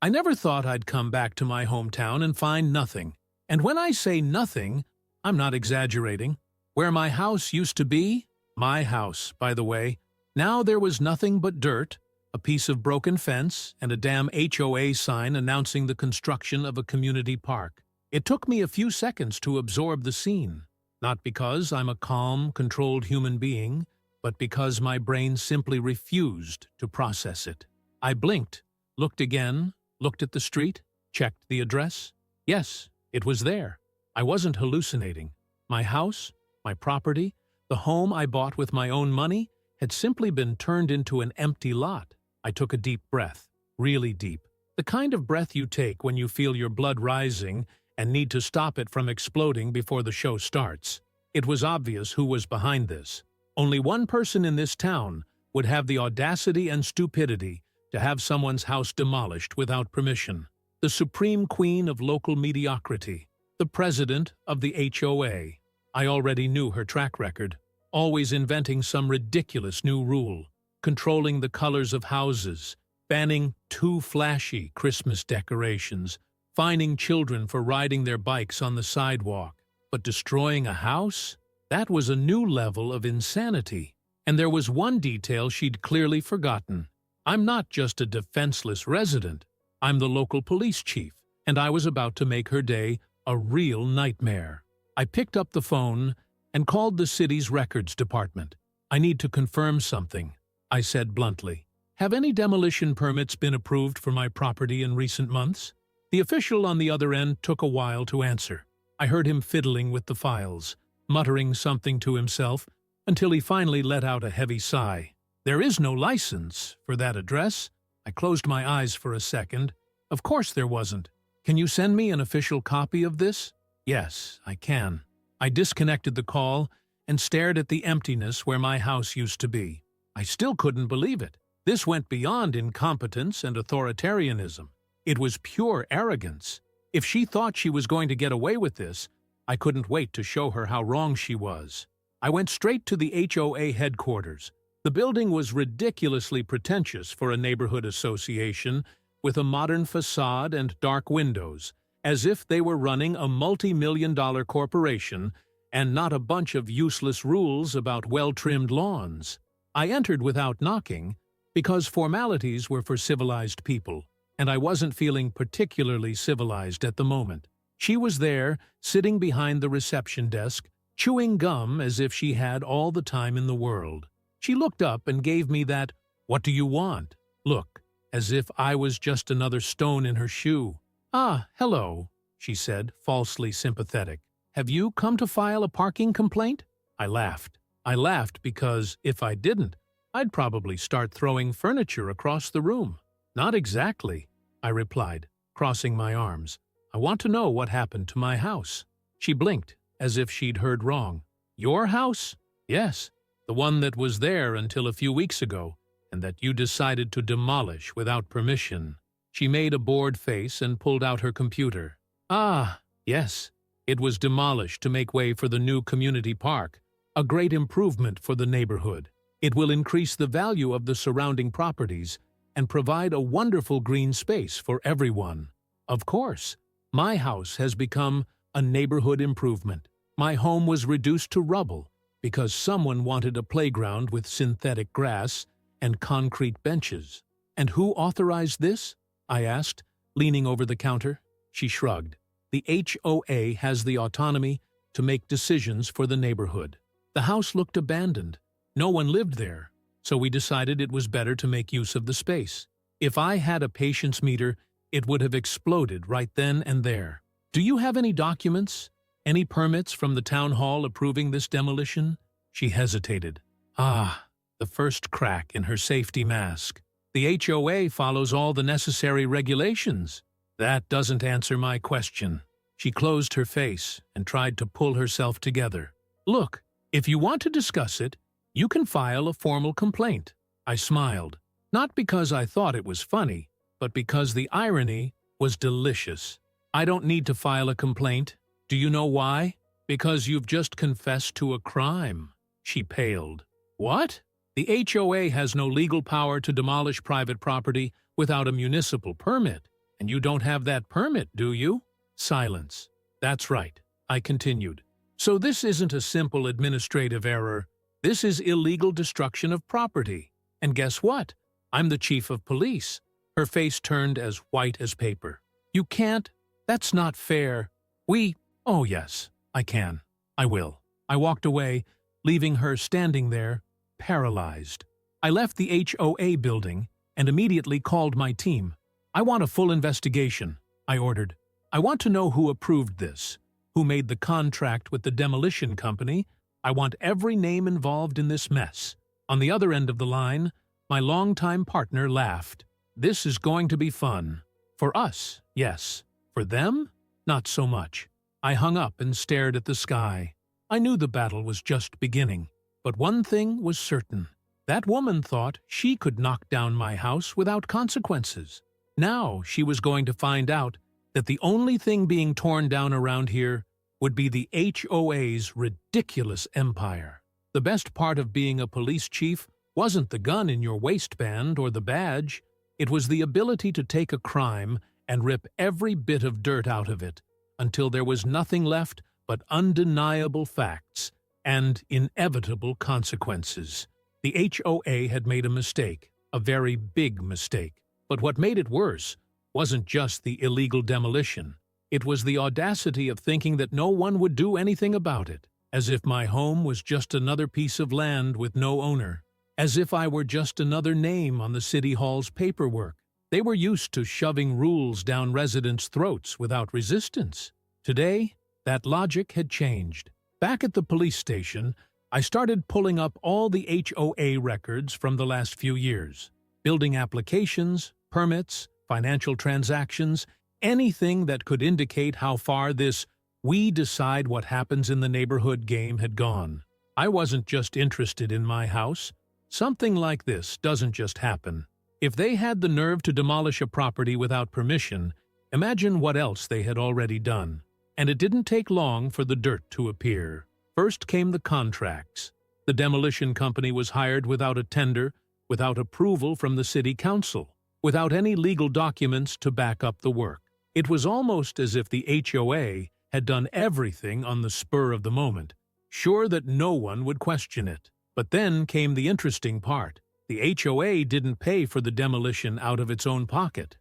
I never thought I'd come back to my hometown and find nothing. And when I say nothing, I'm not exaggerating. Where my house used to be, my house, by the way, now there was nothing but dirt, a piece of broken fence, and a damn HOA sign announcing the construction of a community park. It took me a few seconds to absorb the scene, not because I'm a calm, controlled human being, but because my brain simply refused to process it. I blinked, looked again, looked at the street, checked the address. Yes, it was there. I wasn't hallucinating. My house, my property, the home I bought with my own money, had simply been turned into an empty lot. I took a deep breath, really deep. The kind of breath you take when you feel your blood rising and need to stop it from exploding before the show starts. It was obvious who was behind this. Only one person in this town would have the audacity and stupidity to have someone's house demolished without permission. The supreme queen of local mediocrity, the president of the HOA. I already knew her track record, always inventing some ridiculous new rule, controlling the colors of houses, banning too flashy Christmas decorations, fining children for riding their bikes on the sidewalk. But destroying a house? That was a new level of insanity. And there was one detail she'd clearly forgotten. I'm not just a defenseless resident. I'm the local police chief, and I was about to make her day a real nightmare. I picked up the phone and called the city's records department. I need to confirm something, I said bluntly. Have any demolition permits been approved for my property in recent months? The official on the other end took a while to answer. I heard him fiddling with the files, muttering something to himself, until he finally let out a heavy sigh. There is no license for that address. I closed my eyes for a second. Of course there wasn't. Can you send me an official copy of this? Yes, I can. I disconnected the call and stared at the emptiness where my house used to be. I still couldn't believe it. This went beyond incompetence and authoritarianism. It was pure arrogance. If she thought she was going to get away with this, I couldn't wait to show her how wrong she was. I went straight to the HOA headquarters. The building was ridiculously pretentious for a neighborhood association, with a modern facade and dark windows, as if they were running a multi-million-dollar corporation and not a bunch of useless rules about well-trimmed lawns. I entered without knocking, because formalities were for civilized people, and I wasn't feeling particularly civilized at the moment. She was there, sitting behind the reception desk, chewing gum as if she had all the time in the world. She looked up and gave me that, "What do you want?" look, as if I was just another stone in her shoe. "Ah, hello," she said, falsely sympathetic. "Have you come to file a parking complaint?" I laughed. I laughed because, if I didn't, I'd probably start throwing furniture across the room. "Not exactly," I replied, crossing my arms. "I want to know what happened to my house." She blinked, as if she'd heard wrong. "Your house?" "Yes, the one that was there until a few weeks ago, and that you decided to demolish without permission." She made a bored face and pulled out her computer. "Ah, yes. It was demolished to make way for the new community park, a great improvement for the neighborhood. It will increase the value of the surrounding properties and provide a wonderful green space for everyone. Of course, my house has become a neighborhood improvement. My home was reduced to rubble because someone wanted a playground with synthetic grass and concrete benches. And who authorized this?" I asked, leaning over the counter. She shrugged. "The HOA has the autonomy to make decisions for the neighborhood." The house looked abandoned. No one lived there, so we decided it was better to make use of the space. If I had a patience meter, it would have exploded right then and there. "Do you have any documents? Any permits from the town hall approving this demolition?" She hesitated. Ah, the first crack in her safety mask. "The HOA follows all the necessary regulations." "That doesn't answer my question." She closed her face and tried to pull herself together. "Look, if you want to discuss it, you can file a formal complaint." I smiled, not because I thought it was funny, but because the irony was delicious. "I don't need to file a complaint. Do you know why? Because you've just confessed to a crime." She paled. "What?" "The HOA has no legal power to demolish private property without a municipal permit. And you don't have that permit, do you? Silence. That's right, I continued. So this isn't a simple administrative error. This is illegal destruction of property. And guess what? I'm the chief of police. Her face turned as white as paper. You can't. That's not fair. Oh yes, I can. I will. I walked away, leaving her standing there, paralyzed. I left the HOA building and immediately called my team. I want a full investigation, I ordered. I want to know who approved this, who made the contract with the demolition company. I want every name involved in this mess. On the other end of the line, my longtime partner laughed. This is going to be fun. For us, yes. For them, not so much. I hung up and stared at the sky. I knew the battle was just beginning, but one thing was certain. That woman thought she could knock down my house without consequences. Now she was going to find out that the only thing being torn down around here would be the HOA's ridiculous empire. The best part of being a police chief wasn't the gun in your waistband or the badge. It was the ability to take a crime and rip every bit of dirt out of it until there was nothing left but undeniable facts and inevitable consequences. The HOA had made a mistake, a very big mistake. But what made it worse wasn't just the illegal demolition. It was the audacity of thinking that no one would do anything about it, as if my home was just another piece of land with no owner, as if I were just another name on the city hall's paperwork. They were used to shoving rules down residents' throats without resistance. Today, that logic had changed. Back at the police station, I started pulling up all the HOA records from the last few years. Building applications, permits, financial transactions, anything that could indicate how far this "we decide what happens in the neighborhood" game had gone. I wasn't just interested in my house. Something like this doesn't just happen. If they had the nerve to demolish a property without permission, imagine what else they had already done. And it didn't take long for the dirt to appear. First came the contracts. The demolition company was hired without a tender, without approval from the city council, without any legal documents to back up the work. It was almost as if the HOA had done everything on the spur of the moment, sure that no one would question it. But then came the interesting part. The HOA didn't pay for the demolition out of its own pocket.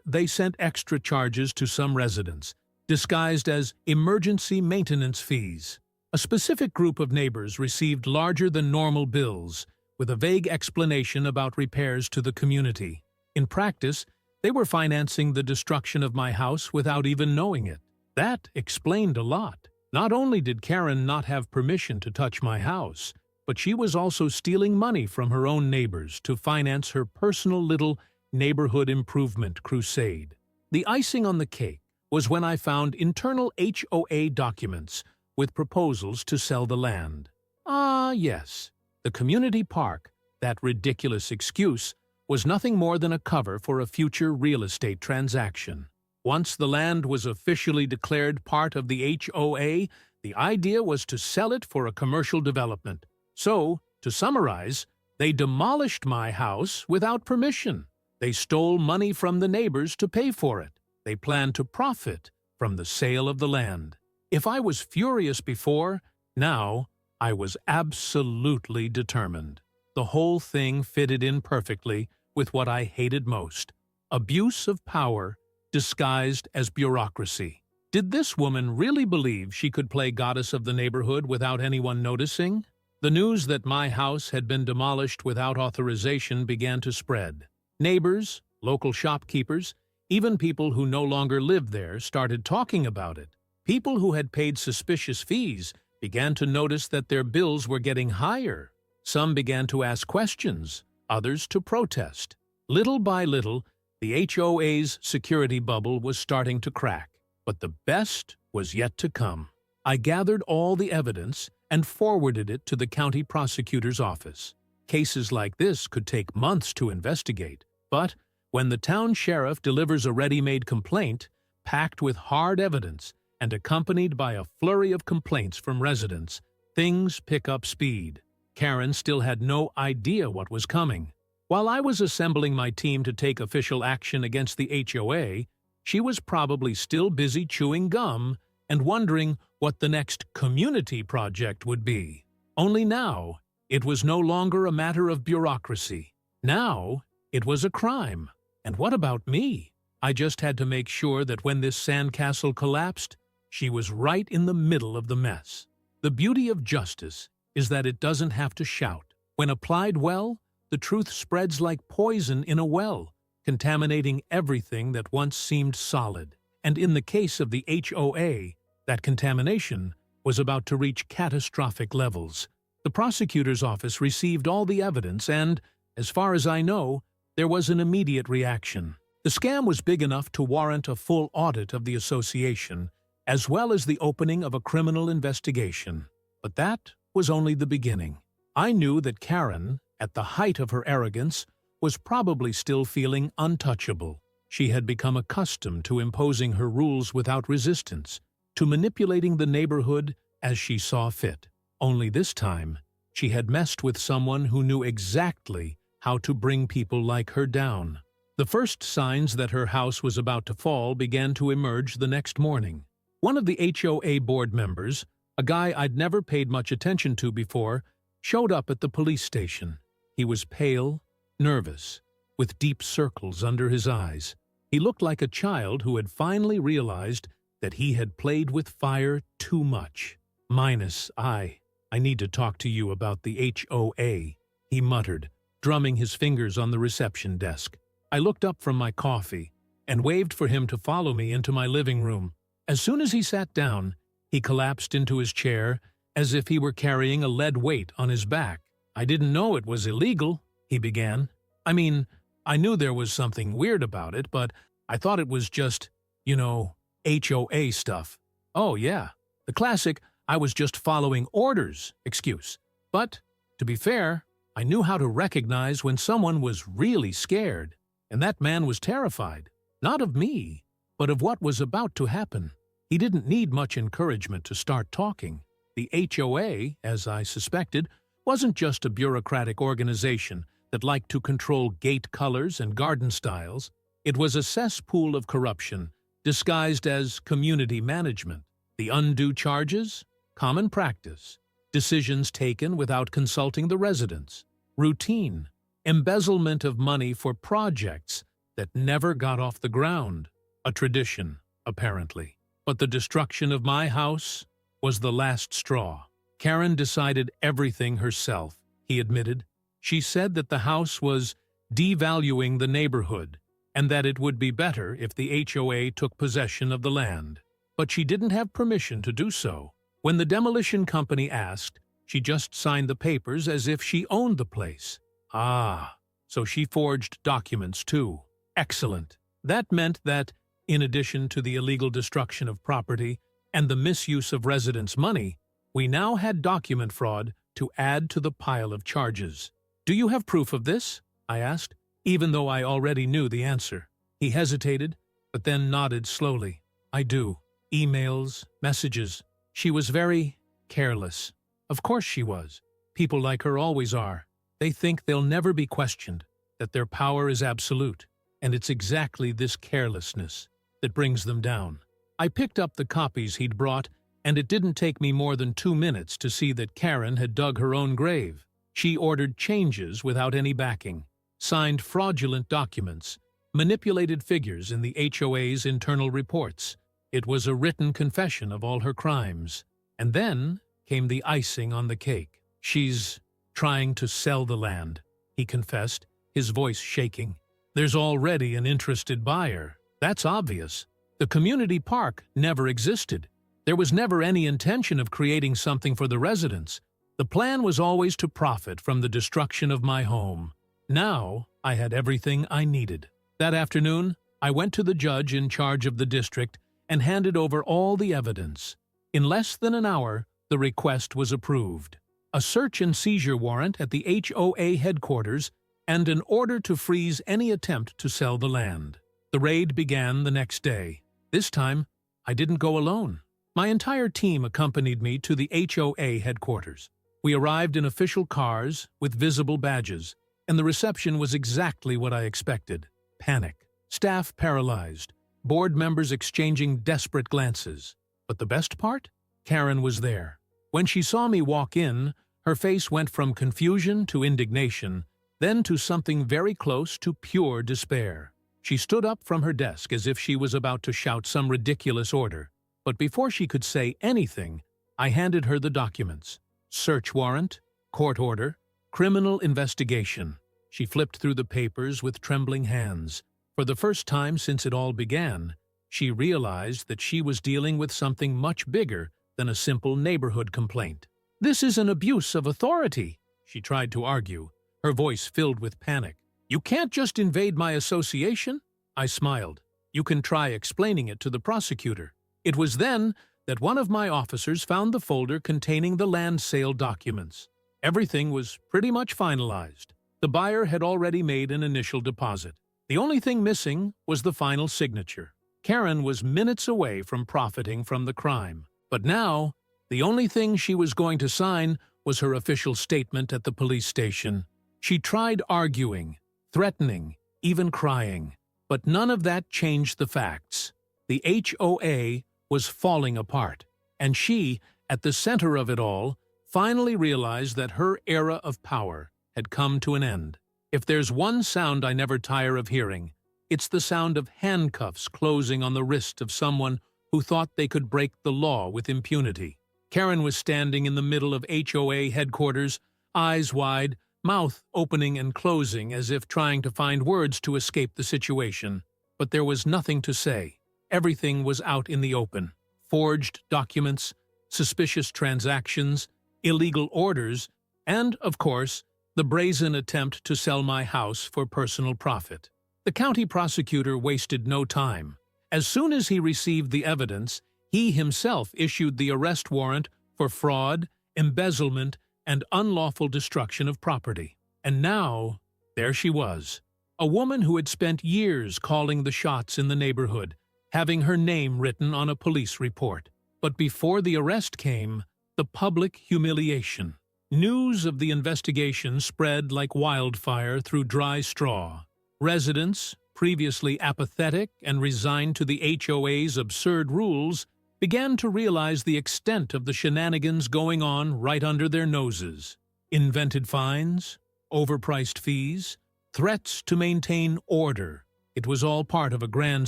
They sent extra charges to some residents, disguised as emergency maintenance fees. A specific group of neighbors received larger than normal bills, with a vague explanation about repairs to the community. In practice, they were financing the destruction of my house without even knowing it. That explained a lot. Not only did Karen not have permission to touch my house, but she was also stealing money from her own neighbors to finance her personal little neighborhood improvement crusade. The icing on the cake was when I found internal HOA documents with proposals to sell the land. Ah, yes. The community park, that ridiculous excuse, was nothing more than a cover for a future real estate transaction. Once the land was officially declared part of the HOA, the idea was to sell it for a commercial development. So, to summarize, they demolished my house without permission. They stole money from the neighbors to pay for it. They planned to profit from the sale of the land. If I was furious before, now I was absolutely determined. The whole thing fitted in perfectly with what I hated most: abuse of power disguised as bureaucracy. Did this woman really believe she could play goddess of the neighborhood without anyone noticing? The news that my house had been demolished without authorization began to spread. Neighbors, local shopkeepers, even people who no longer lived there started talking about it. People who had paid suspicious fees began to notice that their bills were getting higher. Some began to ask questions, others to protest. Little by little, the HOA's security bubble was starting to crack. But the best was yet to come. I gathered all the evidence and forwarded it to the county prosecutor's office. Cases like this could take months to investigate, but when the town sheriff delivers a ready-made complaint, packed with hard evidence and accompanied by a flurry of complaints from residents, things pick up speed. Karen still had no idea what was coming. While I was assembling my team to take official action against the HOA, she was probably still busy chewing gum and wondering what the next community project would be. Only now, it was no longer a matter of bureaucracy. Now, it was a crime. And what about me? I just had to make sure that when this sandcastle collapsed, she was right in the middle of the mess. The beauty of justice is that it doesn't have to shout. When applied well, the truth spreads like poison in a well, contaminating everything that once seemed solid. And in the case of the HOA, that contamination was about to reach catastrophic levels. The prosecutor's office received all the evidence and, as far as I know, there was an immediate reaction. The scam was big enough to warrant a full audit of the association, as well as the opening of a criminal investigation. But that was only the beginning. I knew that Karen, at the height of her arrogance, was probably still feeling untouchable. She had become accustomed to imposing her rules without resistance, to manipulating the neighborhood as she saw fit. Only this time, she had messed with someone who knew exactly how to bring people like her down. The first signs that her house was about to fall began to emerge the next morning. One of the HOA board members, a guy I'd never paid much attention to before, showed up at the police station. He was pale, nervous, with deep circles under his eyes. He looked like a child who had finally realized that he had played with fire too much. I need to talk to you about the HOA, he muttered, drumming his fingers on the reception desk. I looked up from my coffee and waved for him to follow me into my living room. As soon as he sat down, he collapsed into his chair as if he were carrying a lead weight on his back. I didn't know it was illegal, he began. I mean, I knew there was something weird about it, but I thought it was just, HOA stuff. Oh yeah, the classic "I was just following orders" excuse. But, to be fair, I knew how to recognize when someone was really scared, and that man was terrified, not of me, but of what was about to happen. He didn't need much encouragement to start talking. The HOA, as I suspected, wasn't just a bureaucratic organization that liked to control gate colors and garden styles. It was a cesspool of corruption, disguised as community management. The undue charges? Common practice. Decisions taken without consulting the residents. Routine. Embezzlement of money for projects that never got off the ground. A tradition, apparently. But the destruction of my house was the last straw. Karen decided everything herself, he admitted. She said that the house was devaluing the neighborhood and that it would be better if the HOA took possession of the land. But she didn't have permission to do so. When the demolition company asked, she just signed the papers as if she owned the place. Ah, so she forged documents too. Excellent. That meant that, in addition to the illegal destruction of property and the misuse of residents' money, we now had document fraud to add to the pile of charges. Do you have proof of this? I asked, even though I already knew the answer. He hesitated, but then nodded slowly. I do. Emails, messages. She was very careless. Of course she was. People like her always are. They think they'll never be questioned, that their power is absolute, and it's exactly this carelessness that brings them down. I picked up the copies he'd brought, and it didn't take me more than 2 minutes to see that Karen had dug her own grave. She ordered changes without any backing, signed fraudulent documents, manipulated figures in the HOA's internal reports. It was a written confession of all her crimes. And then came the icing on the cake. She's trying to sell the land, he confessed, his voice shaking. There's already an interested buyer. That's obvious. The community park never existed. There was never any intention of creating something for the residents. The plan was always to profit from the destruction of my home. Now, I had everything I needed. That afternoon, I went to the judge in charge of the district and handed over all the evidence. In less than an hour, the request was approved. A search and seizure warrant at the HOA headquarters and an order to freeze any attempt to sell the land. The raid began the next day. This time, I didn't go alone. My entire team accompanied me to the HOA headquarters. We arrived in official cars with visible badges, and the reception was exactly what I expected. Panic. Staff paralyzed. Board members exchanging desperate glances. But the best part? Karen was there. When she saw me walk in, her face went from confusion to indignation, then to something very close to pure despair. She stood up from her desk as if she was about to shout some ridiculous order. But before she could say anything, I handed her the documents. Search warrant, court order, criminal investigation. She flipped through the papers with trembling hands. For the first time since it all began, she realized that she was dealing with something much bigger than a simple neighborhood complaint. "This is an abuse of authority," she tried to argue, her voice filled with panic. "You can't just invade my association." I smiled. "You can try explaining it to the prosecutor." It was then that one of my officers found the folder containing the land sale documents. Everything was pretty much finalized. The buyer had already made an initial deposit. The only thing missing was the final signature. Karen was minutes away from profiting from the crime. But now, the only thing she was going to sign was her official statement at the police station. She tried arguing, threatening, even crying. But none of that changed the facts. The HOA was falling apart, and she, at the center of it all, finally realized that her era of power had come to an end. If there's one sound I never tire of hearing, it's the sound of handcuffs closing on the wrist of someone who thought they could break the law with impunity. Karen was standing in the middle of HOA headquarters, eyes wide, mouth opening and closing as if trying to find words to escape the situation. But there was nothing to say. Everything was out in the open. Forged documents, suspicious transactions, illegal orders, and, of course, the brazen attempt to sell my house for personal profit. The county prosecutor wasted no time. As soon as he received the evidence, he himself issued the arrest warrant for fraud, embezzlement, and unlawful destruction of property. And now, there she was, a woman who had spent years calling the shots in the neighborhood, having her name written on a police report. But before the arrest came, the public humiliation. News of the investigation spread like wildfire through dry straw. Residents, previously apathetic and resigned to the HOA's absurd rules, began to realize the extent of the shenanigans going on right under their noses. Invented fines, overpriced fees, threats to maintain order. It was all part of a grand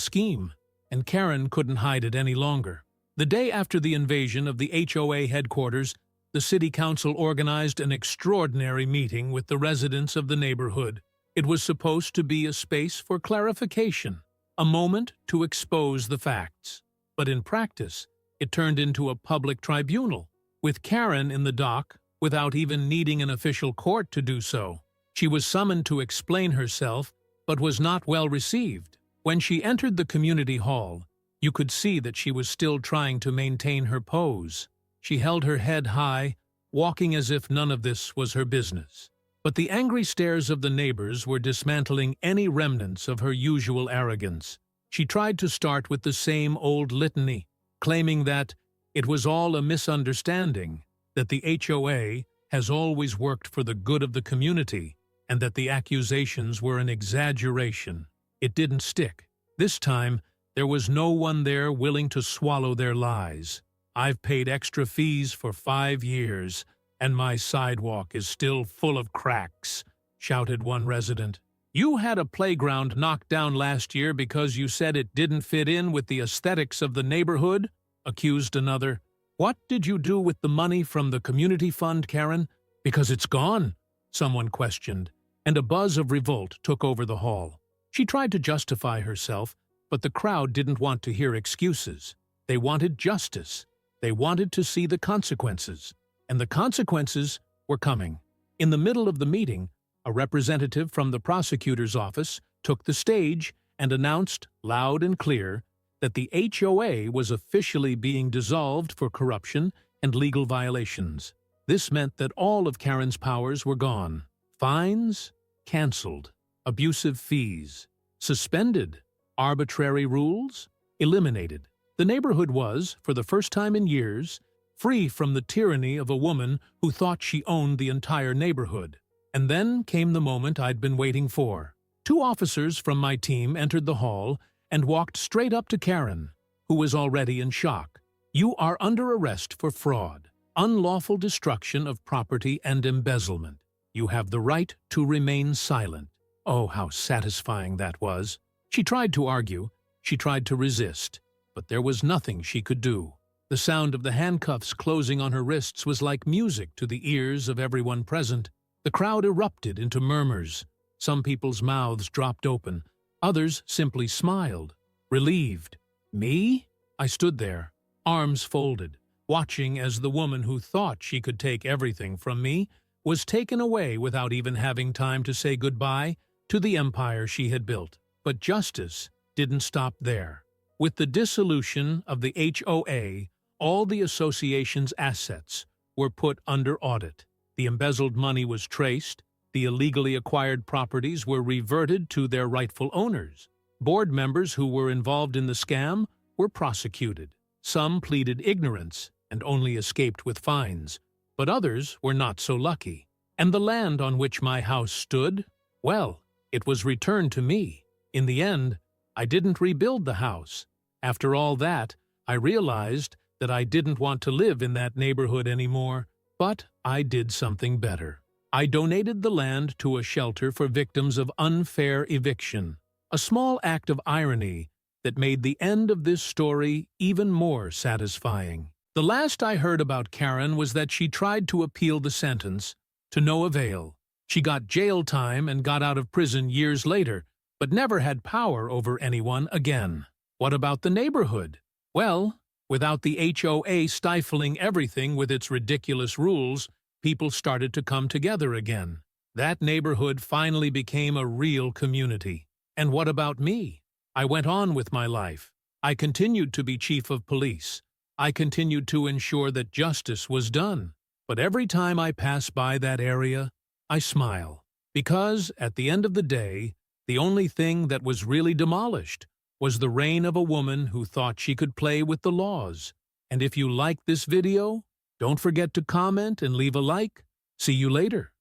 scheme, and Karen couldn't hide it any longer. The day after the invasion of the HOA headquarters, the city council organized an extraordinary meeting with the residents of the neighborhood. It was supposed to be a space for clarification, a moment to expose the facts. But in practice, it turned into a public tribunal, with Karen in the dock without even needing an official court to do so. She was summoned to explain herself, but was not well received. When she entered the community hall, you could see that she was still trying to maintain her pose. She held her head high, walking as if none of this was her business. But the angry stares of the neighbors were dismantling any remnants of her usual arrogance. She tried to start with the same old litany, claiming that it was all a misunderstanding, that the HOA has always worked for the good of the community, and that the accusations were an exaggeration. It didn't stick. This time, there was no one there willing to swallow their lies. "I've paid extra fees for 5 years, and my sidewalk is still full of cracks," shouted one resident. "You had a playground knocked down last year because you said it didn't fit in with the aesthetics of the neighborhood," accused another. "What did you do with the money from the community fund, Karen? Because it's gone," someone questioned, and a buzz of revolt took over the hall. She tried to justify herself, but the crowd didn't want to hear excuses. They wanted justice. They wanted to see the consequences. And the consequences were coming. In the middle of the meeting, a representative from the prosecutor's office took the stage and announced, loud and clear, that the HOA was officially being dissolved for corruption and legal violations. This meant that all of Karen's powers were gone. Fines? Canceled. Abusive fees? Suspended. Arbitrary rules? Eliminated. The neighborhood was, for the first time in years, free from the tyranny of a woman who thought she owned the entire neighborhood. And then came the moment I'd been waiting for. Two officers from my team entered the hall and walked straight up to Karen, who was already in shock. "You are under arrest for fraud, unlawful destruction of property and embezzlement. You have the right to remain silent." Oh, how satisfying that was. She tried to argue, she tried to resist, but there was nothing she could do. The sound of the handcuffs closing on her wrists was like music to the ears of everyone present. The crowd erupted into murmurs. Some people's mouths dropped open. Others simply smiled, relieved. Me? I stood there, arms folded, watching as the woman who thought she could take everything from me was taken away without even having time to say goodbye to the empire she had built. But justice didn't stop there. With the dissolution of the HOA, all the association's assets were put under audit. The embezzled money was traced, the illegally acquired properties were reverted to their rightful owners. Board members who were involved in the scam were prosecuted. Some pleaded ignorance and only escaped with fines, but others were not so lucky. And the land on which my house stood, well, it was returned to me. In the end, I didn't rebuild the house. After all that, I realized that I didn't want to live in that neighborhood anymore. But I did something better. I donated the land to a shelter for victims of unfair eviction, a small act of irony that made the end of this story even more satisfying. The last I heard about Karen was that she tried to appeal the sentence, to no avail. She got jail time and got out of prison years later, but never had power over anyone again. What about the neighborhood? Well, without the HOA stifling everything with its ridiculous rules, people started to come together again. That neighborhood finally became a real community. And what about me? I went on with my life. I continued to be chief of police. I continued to ensure that justice was done. But every time I pass by that area, I smile. Because, at the end of the day, the only thing that was really demolished was the reign of a woman who thought she could play with the laws. And if you liked this video, don't forget to comment and leave a like. See you later.